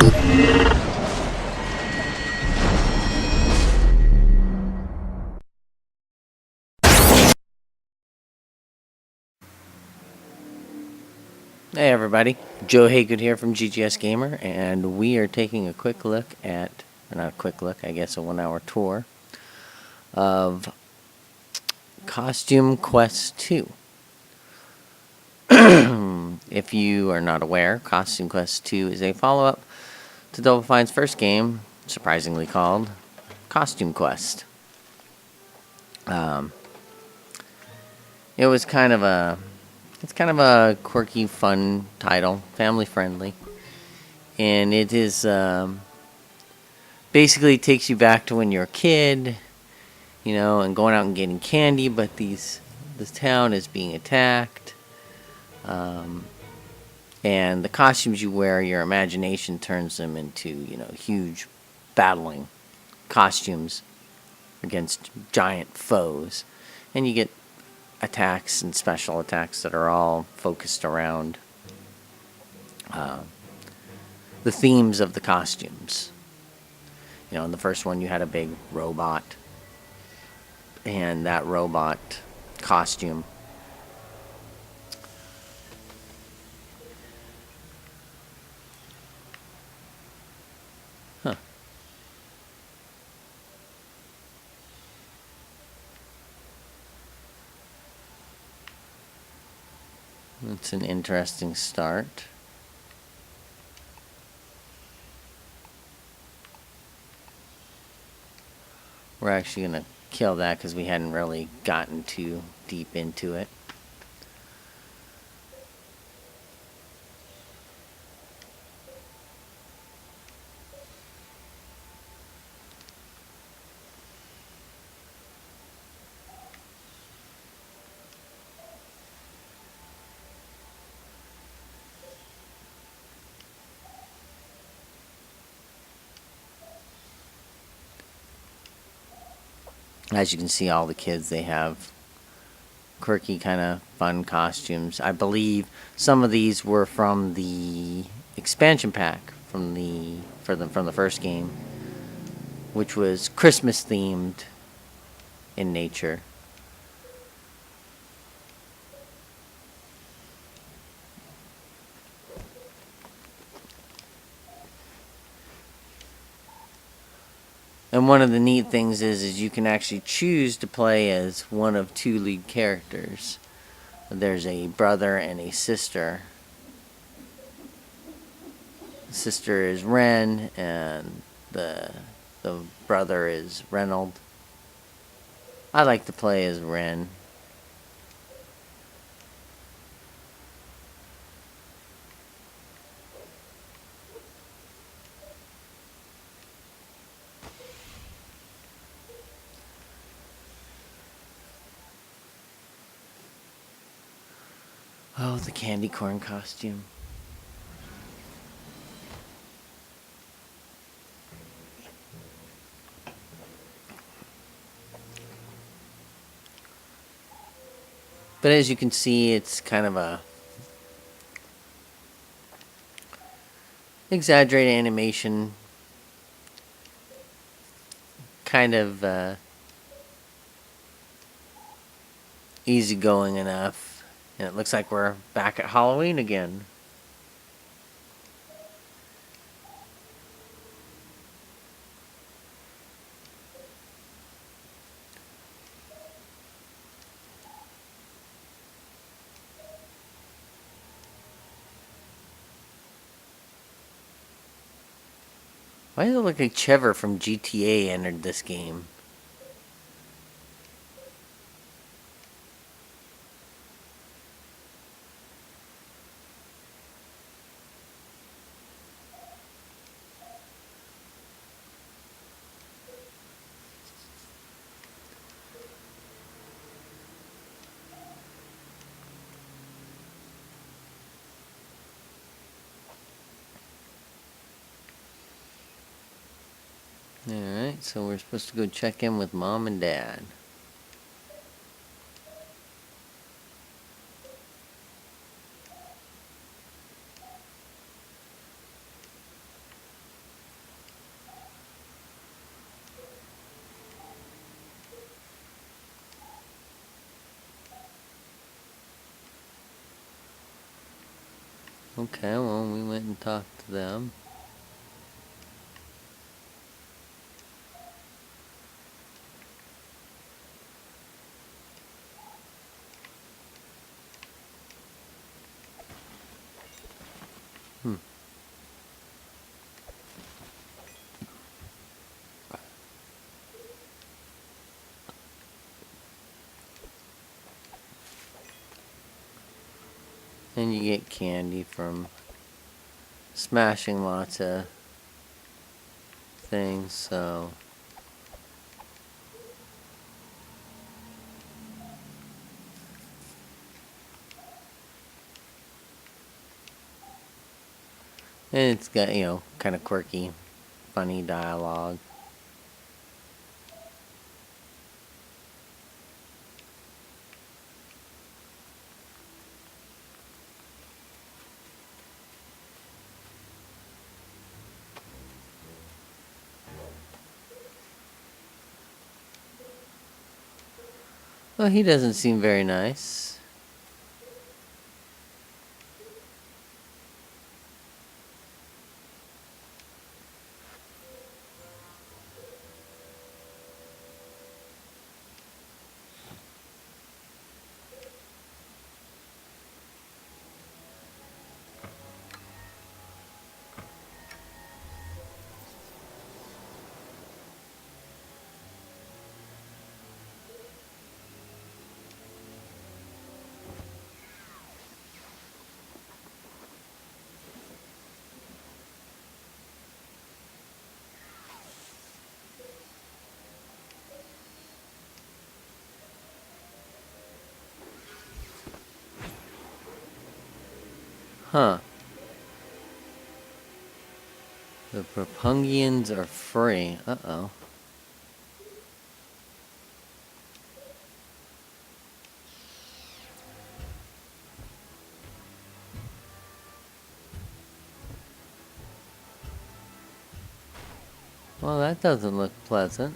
Hey everybody, Joe Haygood here from GGS Gamer, and we are taking a quick look at, or not a quick look, I guess a 1-hour tour of Costume Quest 2. If you are not aware, Costume Quest 2 is a follow-up to Doublefine's first game, surprisingly called Costume Quest. It was kind of a quirky, fun title, family friendly, and it is basically takes you back to when you're a kid, and going out and getting candy, but this town is being attacked, and the costumes you wear, your imagination turns them into, huge battling costumes against giant foes, and you get attacks and special attacks that are all focused around the themes of the costumes. In the first one you had a big robot, and that robot costume it's an interesting start. We're actually going to kill that because we hadn't really gotten too deep into it. As you can see, all the kids, they have quirky, kind of fun costumes. I believe some of these were from the expansion pack from the first game, which was Christmas themed in nature. And one of the neat things is you can actually choose to play as one of two lead characters. There's a brother and a sister. The sister is Ren, and the brother is Reynold. I like to play as Ren. Oh, the candy corn costume. But as you can see, it's kind of a exaggerated animation, kind of easygoing enough. And it looks like we're back at Halloween again. Why does it look like Trevor from GTA entered this game? Alright, so we're supposed to go check in with Mom and Dad. Okay, well, we went and talked to them. And you get candy from smashing lots of things, so... And it's got, kind of quirky, funny dialogue. Well, he doesn't seem very nice. Huh. The Propungians are free. Uh-oh. Well, that doesn't look pleasant.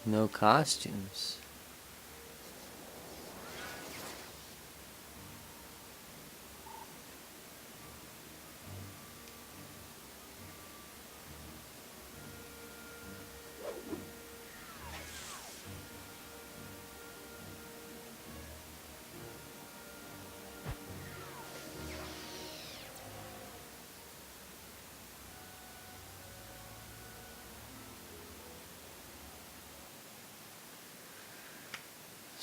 No costumes.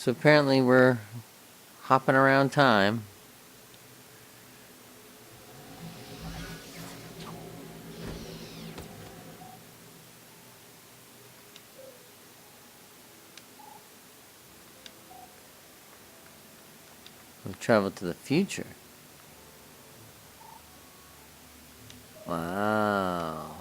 So apparently we're hopping around time. We've traveled to the future. Wow.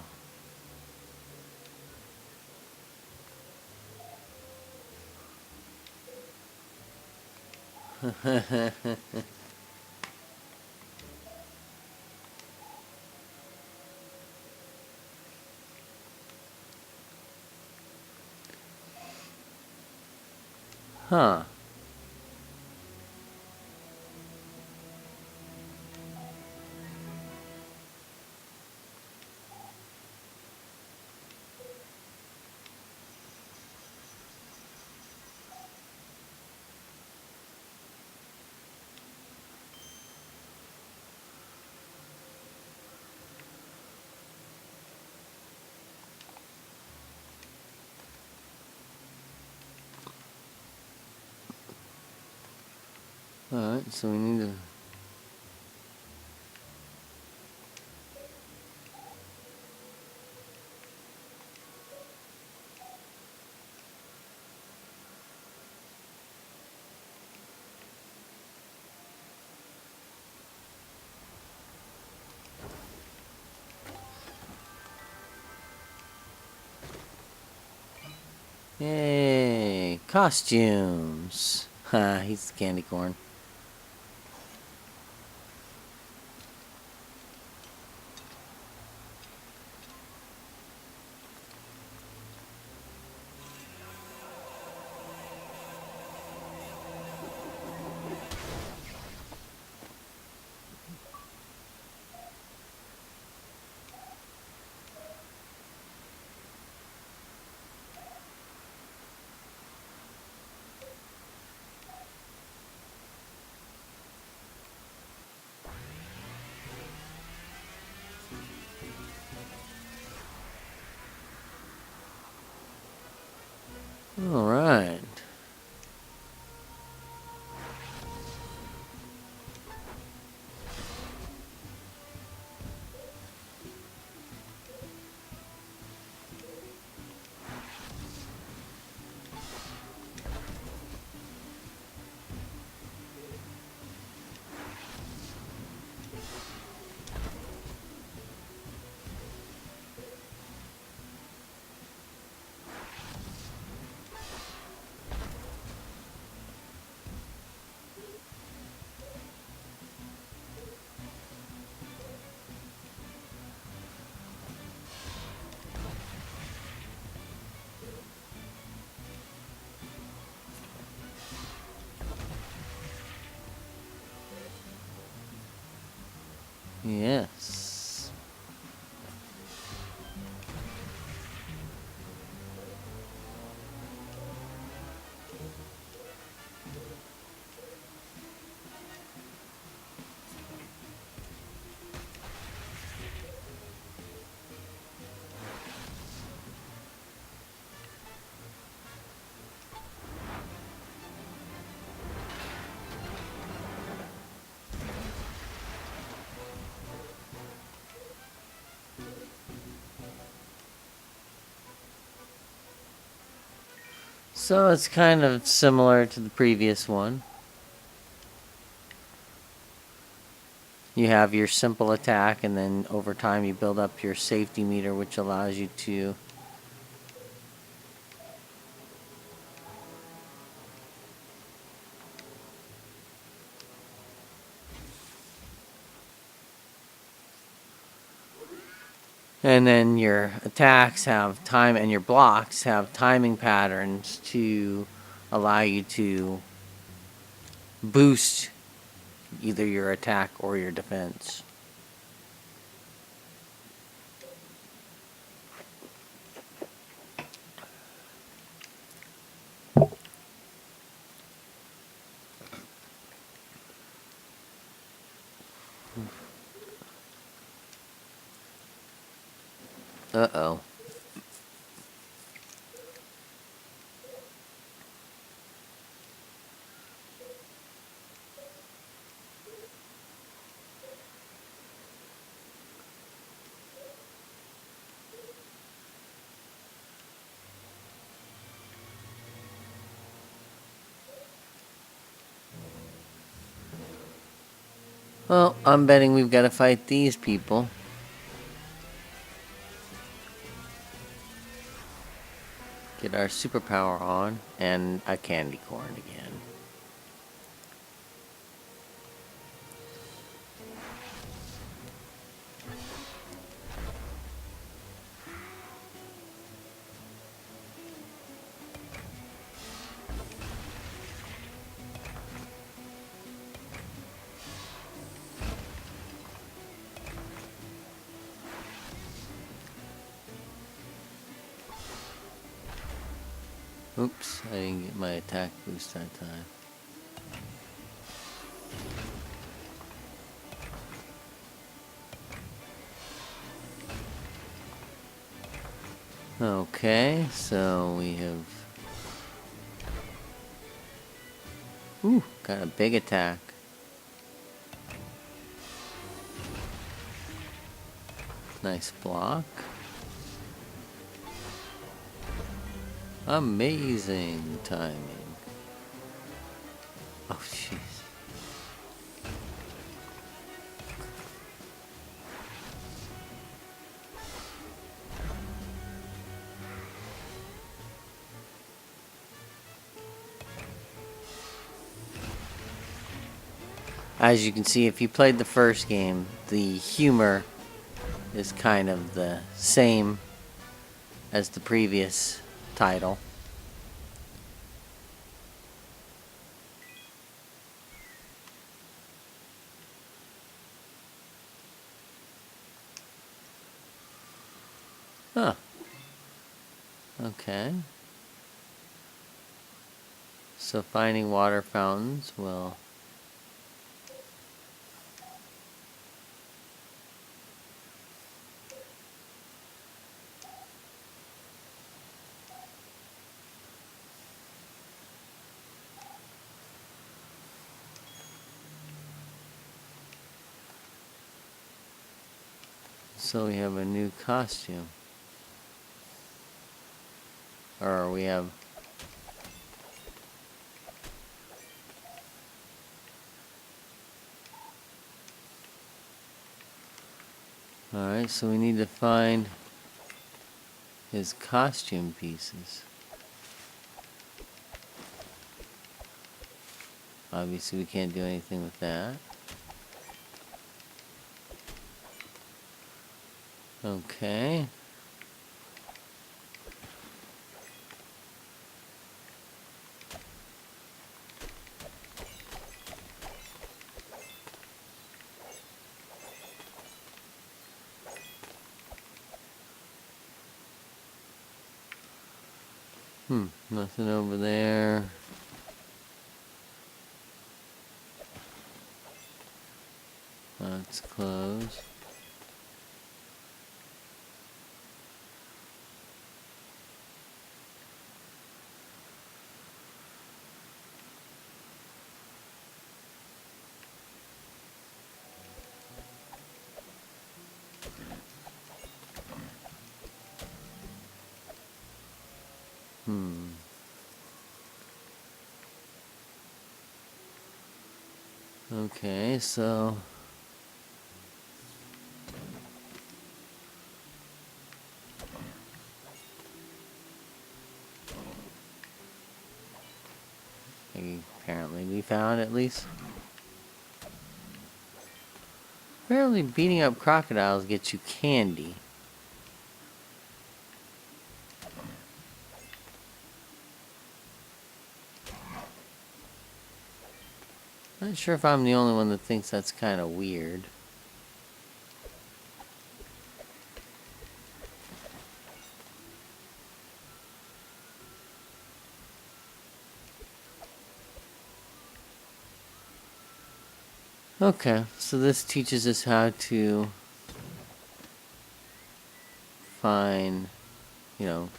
Huh. Alright, so we need to... Yay! Costumes! Ha, he's candy corn. All right. Yes. So it's kind of similar to the previous one. You have your simple attack, and then over time you build up your safety meter, which allows you to and then your attacks have time, and your blocks have timing patterns to allow you to boost either your attack or your defense. Uh-oh. Well, I'm betting we've got to fight these people. Get our superpower on, and a candy corn again. Oops, I didn't get my attack boost that time. Okay, so we have... Ooh, got a big attack. Nice block. Amazing timing. Oh, jeez. As you can see, if you played the first game, the humor is kind of the same as the previous title. Huh. Okay. So finding water fountains will... So we have a new costume. Or we have... Alright, so we need to find his costume pieces. Obviously we can't do anything with that. Okay. Nothing over there. That's closed. Okay, so... Apparently we found at least. Apparently beating up crocodiles gets you candy. Not sure if I'm the only one that thinks that's kind of weird. Okay, so this teaches us how to find, you know,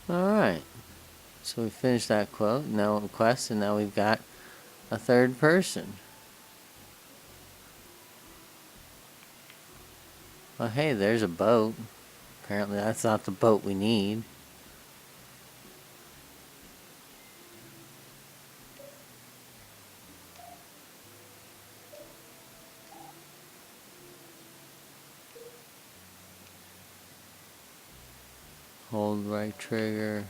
alright. So we finished that quest, and now we've got a third person. Well, hey, there's a boat. Apparently that's not the boat we need. Hold right trigger.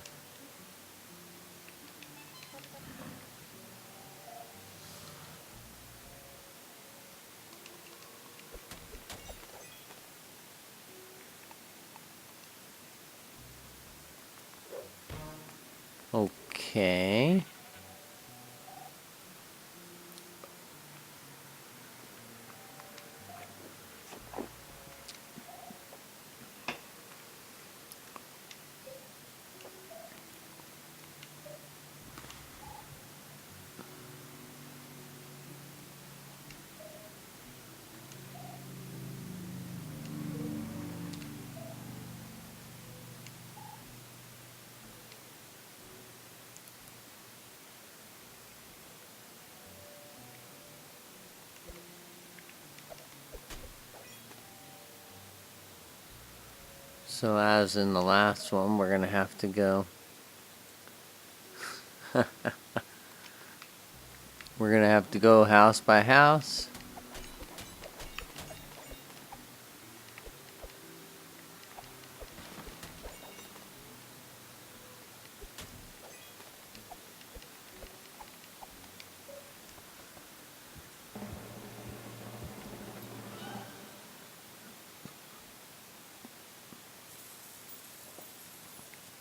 Okay. So as in the last one, we're gonna have to go. We're gonna have to go house by house.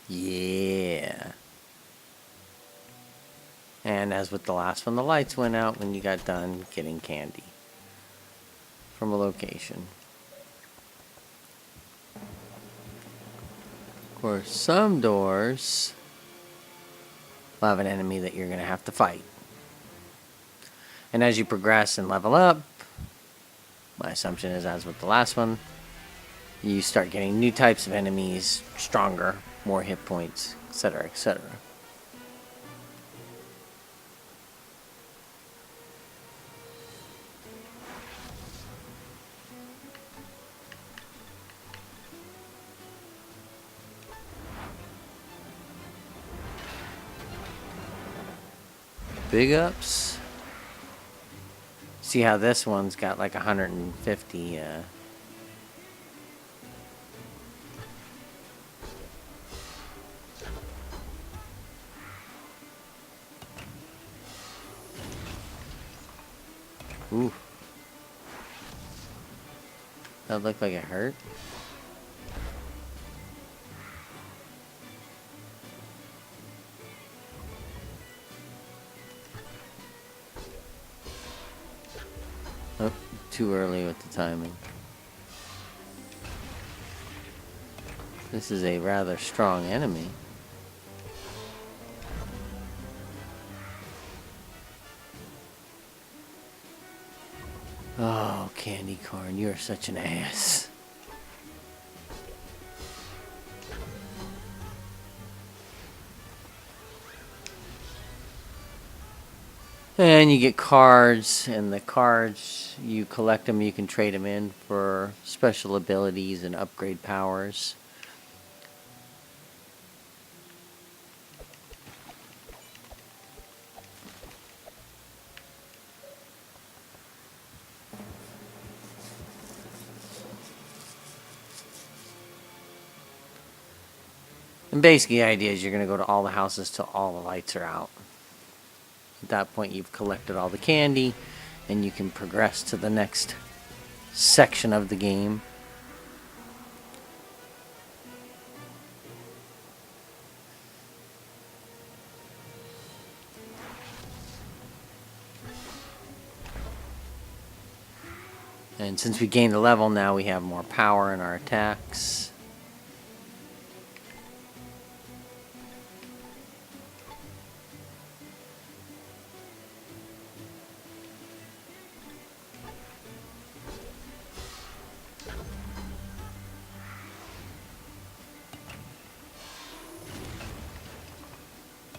Yeah. And as with the last one, the lights went out when you got done getting candy from a location. Of course, some doors will have an enemy that you're going to have to fight. And as you progress and level up, my assumption is, as with the last one, you start getting new types of enemies, stronger, more hit points, etc., etc. Big ups. See how this one's got like 150. Ooh. That looked like it hurt. Oh, too early with the timing. This is a rather strong enemy. Oh, candy corn, you're such an ass. And you get cards, and the cards, you collect them, you can trade them in for special abilities and upgrade powers. And basically the idea is you're going to go to all the houses till all the lights are out. At that point you've collected all the candy, and you can progress to the next section of the game. And since we gained a level, now we have more power in our attacks.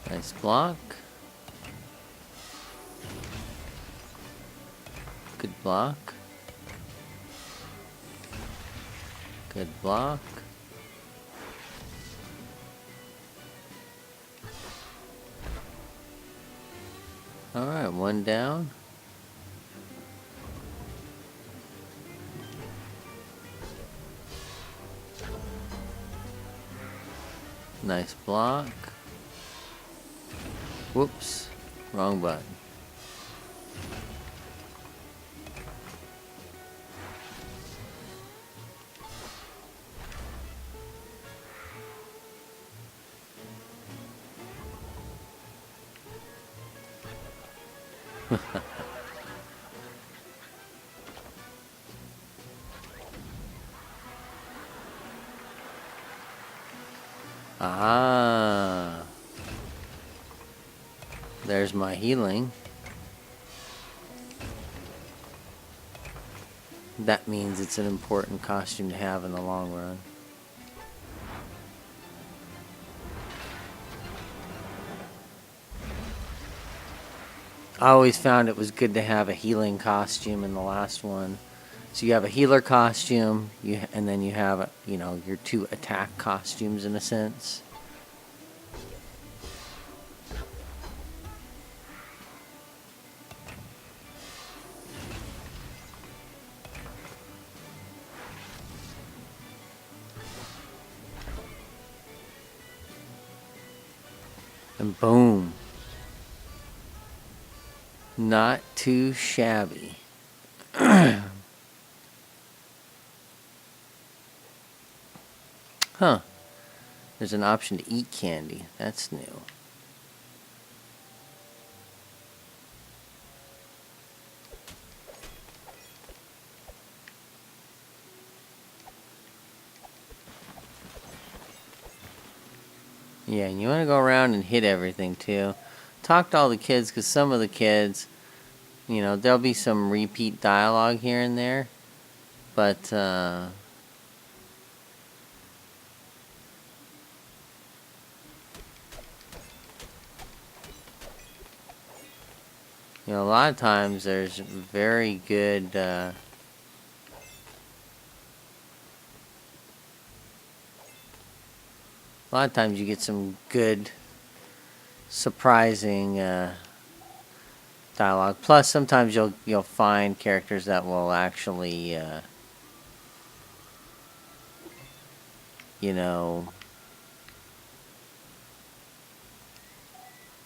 Nice block. Good block. Good block. Alright, one down. Nice block. Whoops, wrong button. Ah, there's my healing. That means it's an important costume to have in the long run. I always found it was good to have a healing costume in the last one. So you have a healer costume, and then you have, your two attack costumes in a sense. And boom. Not too shabby. Huh. There's an option to eat candy. That's new. Yeah, and you want to go around and hit everything too. Talk to all the kids, because some of the kids, You know, there'll be some repeat dialogue here and there, but you know, a lot of times there's very good a lot of times you get some good, surprising dialogue. Plus, sometimes you'll find characters that will actually, you know,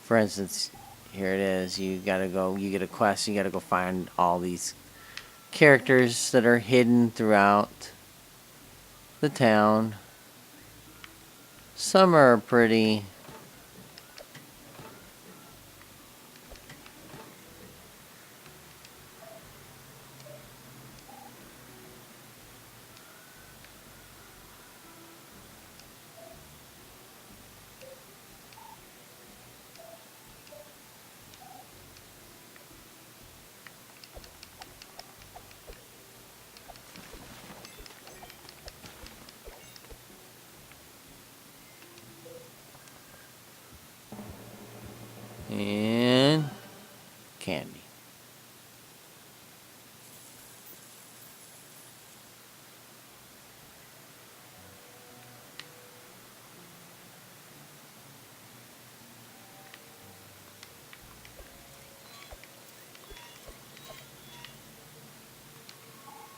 for instance, here it is. You get a quest. You gotta go find all these characters that are hidden throughout the town. Some are pretty. And candy.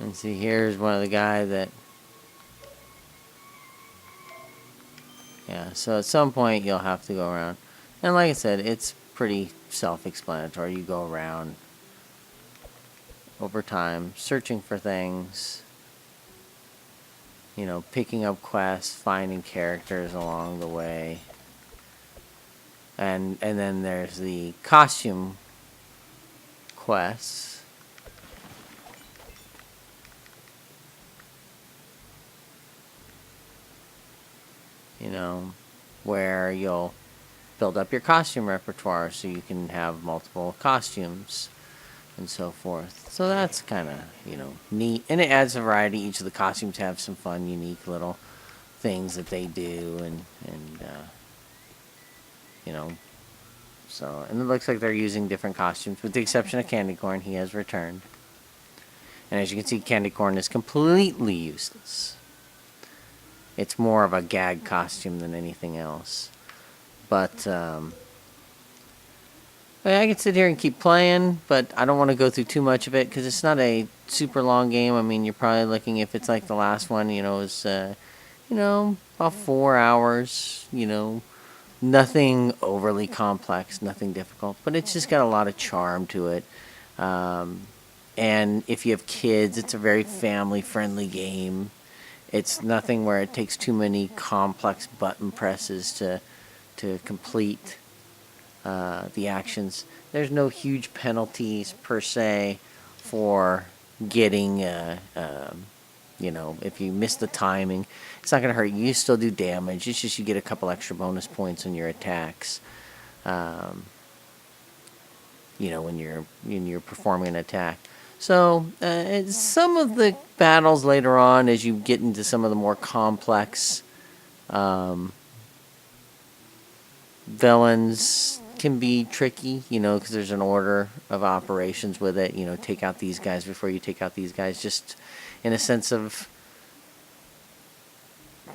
And see, here's one of the guy that. Yeah, so at some point you'll have to go around. And like I said, it's pretty self-explanatory. You go around over time, searching for things, you know, picking up quests, finding characters along the way. And then there's the costume quests. You know, where you'll build up your costume repertoire so you can have multiple costumes and so forth. So that's kind of, you know, neat. And it adds a variety. Each of the costumes have some fun, unique little things that they do. And you know, so, and it looks like they're using different costumes, with the exception of Candy Corn. He has returned. And as you can see, Candy Corn is completely useless. It's more of a gag costume than anything else. But I can sit here and keep playing, but I don't want to go through too much of it because it's not a super long game. I mean, you're probably looking, if it's like the last one, you know, is you know, about 4 hours. You know, nothing overly complex, nothing difficult, but it's just got a lot of charm to it. And if you have kids, it's a very family-friendly game. It's nothing where it takes too many complex button presses to complete the actions. There's no huge penalties per se for getting, you know, if you miss the timing, it's not going to hurt you. You still do damage. It's just you get a couple extra bonus points on your attacks. You know, when you're performing an attack. So some of the battles later on, as you get into some of the more complex villains, can be tricky, you know, because there's an order of operations with it. You know, take out these guys before you take out these guys, just in a sense of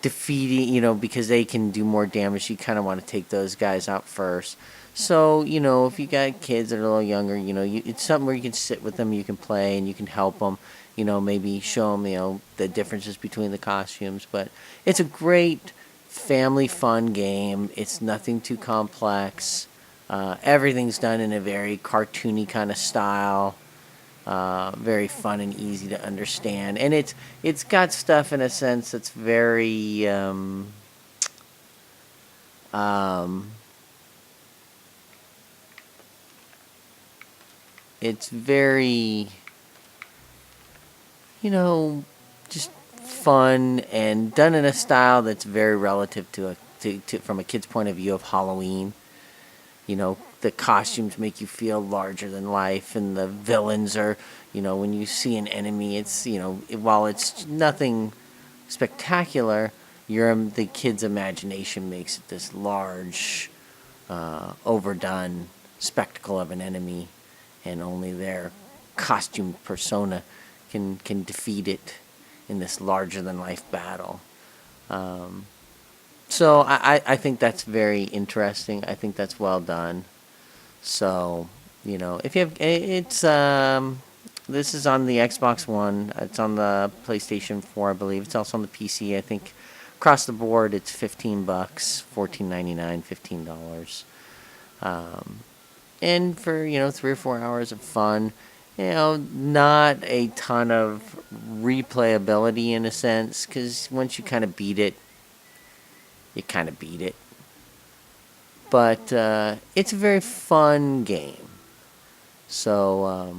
defeating, you know, because they can do more damage. You kind of want to take those guys out first. So, you know, if you got kids that are a little younger, you know, it's something where you can sit with them, you can play, and you can help them, you know, maybe show them, you know, the differences between the costumes. But it's a great family fun game. It's nothing too complex. Everything's done in a very cartoony kind of style. Very fun and easy to understand. And it's got stuff in a sense that's very... it's very, you know, just fun and done in a style that's very relative to from a kid's point of view of Halloween. the costumes make you feel larger than life, and the villains are, when you see an enemy, it's, while it's nothing spectacular, the kid's imagination makes it this large, overdone spectacle of an enemy, and only their costume persona can defeat it in this larger than life battle. So I think that's very interesting. I think that's well done. So, if you have, this is on the Xbox One. It's on the PlayStation 4, I believe. It's also on the PC. I think across the board, it's $15, $14.99, $15. And for 3 or 4 hours of fun, not a ton of replayability in a sense, because once you kind of beat it, you kind of beat it. But it's a very fun game. So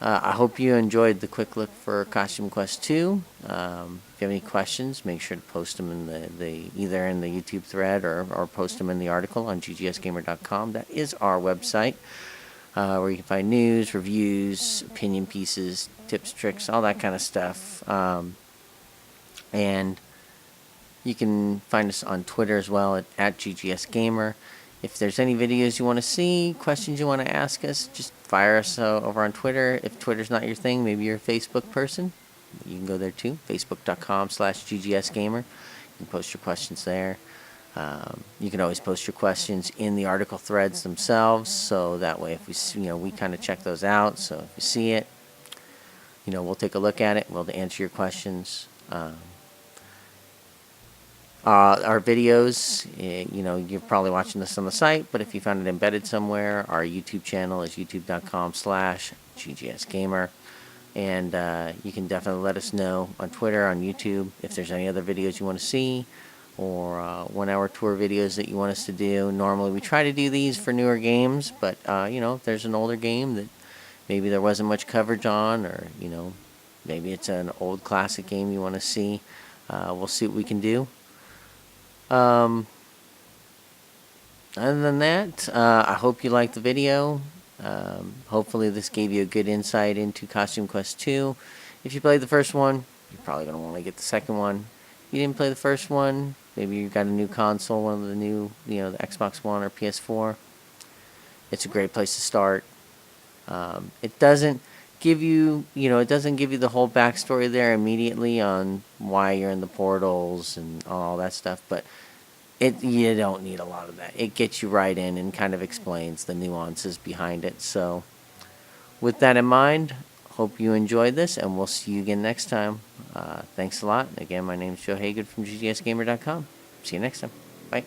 I hope you enjoyed the quick look for Costume Quest 2. If you have any questions, make sure to post them in the either in the YouTube thread or post them in the article on ggsgamer.com. That is our website, where you can find news, reviews, opinion pieces, tips, tricks, all that kind of stuff. And you can find us on Twitter as well at ggsgamer. If there's any videos you want to see, questions you want to ask us, just fire us over on Twitter. If Twitter's not your thing, maybe you're a Facebook person, you can go there too, facebook.com/ggsgamer. You can post your questions there. You can always post your questions in the article threads themselves, so that way if we kind of check those out. So if you see it, we'll take a look at it. We'll answer your questions. Our videos, you're probably watching this on the site, but if you found it embedded somewhere, our YouTube channel is youtube.com/ggsgamer. And you can definitely let us know on Twitter, on YouTube, if there's any other videos you want to see, or 1-hour tour videos that you want us to do. Normally we try to do these for newer games, but if there's an older game that maybe there wasn't much coverage on, or maybe it's an old classic game you want to see, we'll see what we can do. Other than that, I hope you liked the video. Hopefully this gave you a good insight into Costume Quest 2. If you played the first one, you're probably going to want to get the second one. If you didn't play the first one, maybe you got a new console, one of the new, the Xbox One or PS4. It's a great place to start. It doesn't give you, the whole backstory there immediately on why you're in the portals and all that stuff, but you don't need a lot of that. It gets you right in and kind of explains the nuances behind it. So with that in mind, hope you enjoyed this, and we'll see you again next time. Thanks a lot. Again, my name is Joe Hagood from ggsgamer.com. See you next time. Bye.